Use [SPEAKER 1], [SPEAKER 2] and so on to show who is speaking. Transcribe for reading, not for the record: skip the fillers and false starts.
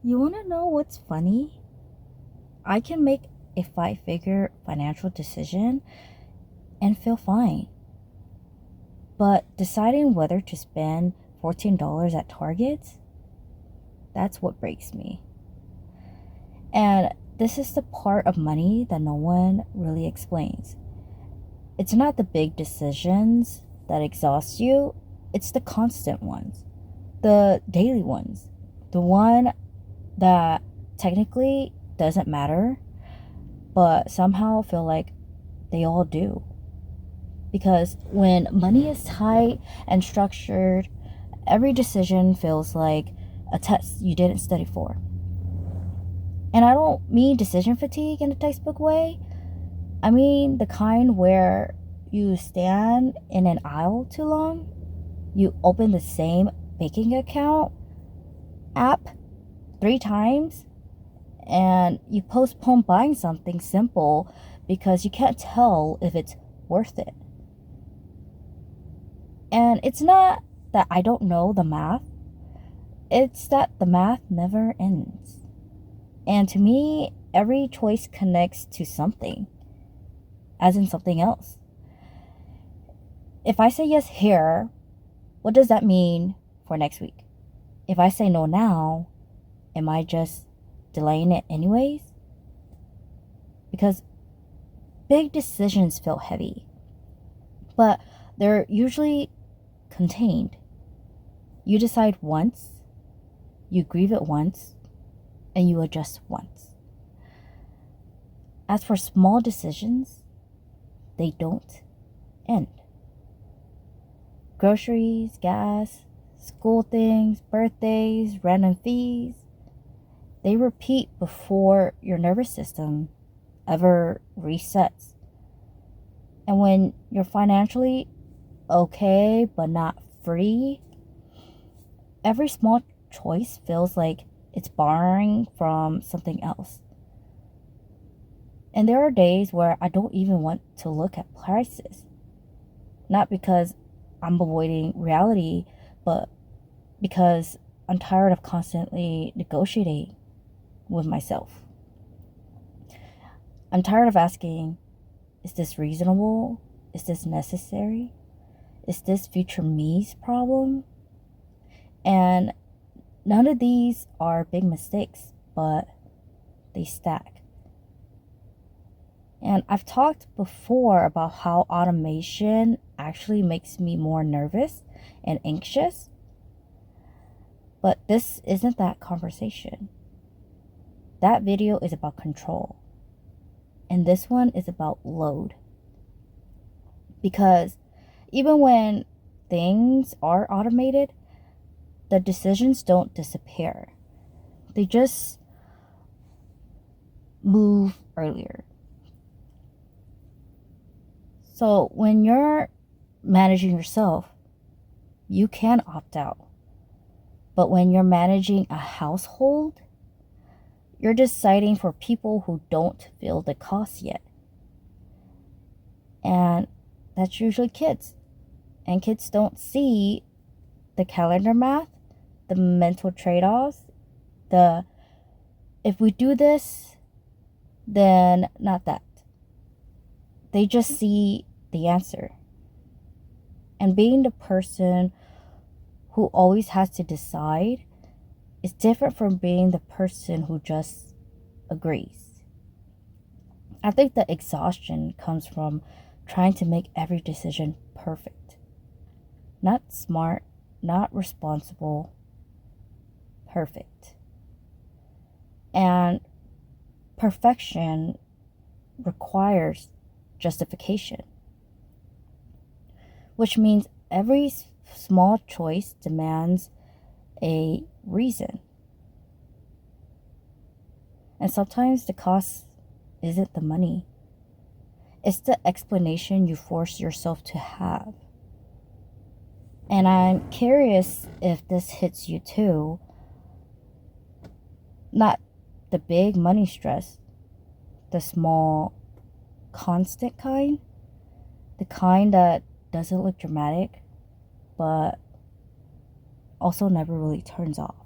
[SPEAKER 1] You want to know what's funny? I can make a five-figure financial decision and feel fine. But deciding whether to spend $14 at Target, that's what breaks me. And this is the part of money that no one really explains. It's not the big decisions that exhaust you, it's the constant ones, the daily ones, the one that technically doesn't matter, but somehow feel like they all do. Because when money is tight and structured, every decision feels like a test you didn't study for. And I don't mean decision fatigue in a textbook way. I mean the kind where you stand in an aisle too long, you open the same banking account app 3 times, and you postpone buying something simple because you can't tell if it's worth it. And it's not that I don't know the math, it's that the math never ends. And to me, every choice connects to something, as in something else. If I say yes here, what does that mean for next week? If I say no now, am I just delaying it anyways? Because big decisions feel heavy, but they're usually contained. You decide once, you grieve it once, and you adjust once. As for small decisions, they don't end. Groceries, gas, school things, birthdays, random fees, they repeat before your nervous system ever resets. And when you're financially okay but not free, every small choice feels like it's borrowing from something else. And there are days where I don't even want to look at prices. Not because I'm avoiding reality, but because I'm tired of constantly negotiating with myself. I'm tired of asking, is this reasonable? Is this necessary? Is this future me's problem? And none of these are big mistakes, but they stack. And I've talked before about how automation actually makes me more nervous and anxious. But this isn't that conversation. That video is about control. And this one is about load. Because even when things are automated, the decisions don't disappear. They just move earlier. So when you're managing yourself, you can opt out. But when you're managing a household, you're deciding for people who don't feel the cost yet. And that's usually kids. And kids don't see the calendar math, the mental trade-offs, the if we do this, then not that. They just see the answer. And being the person who always has to decide is different from being the person who just agrees. I think the exhaustion comes from trying to make every decision perfect. Not smart, not responsible, perfect. And perfection requires justification, which means every small choice demands a reason. And sometimes the cost isn't the money, it's the explanation you force yourself to have. And I'm curious if this hits you too. Not the big money stress, the small, constant kind, the kind that doesn't look dramatic, but also never really turns off.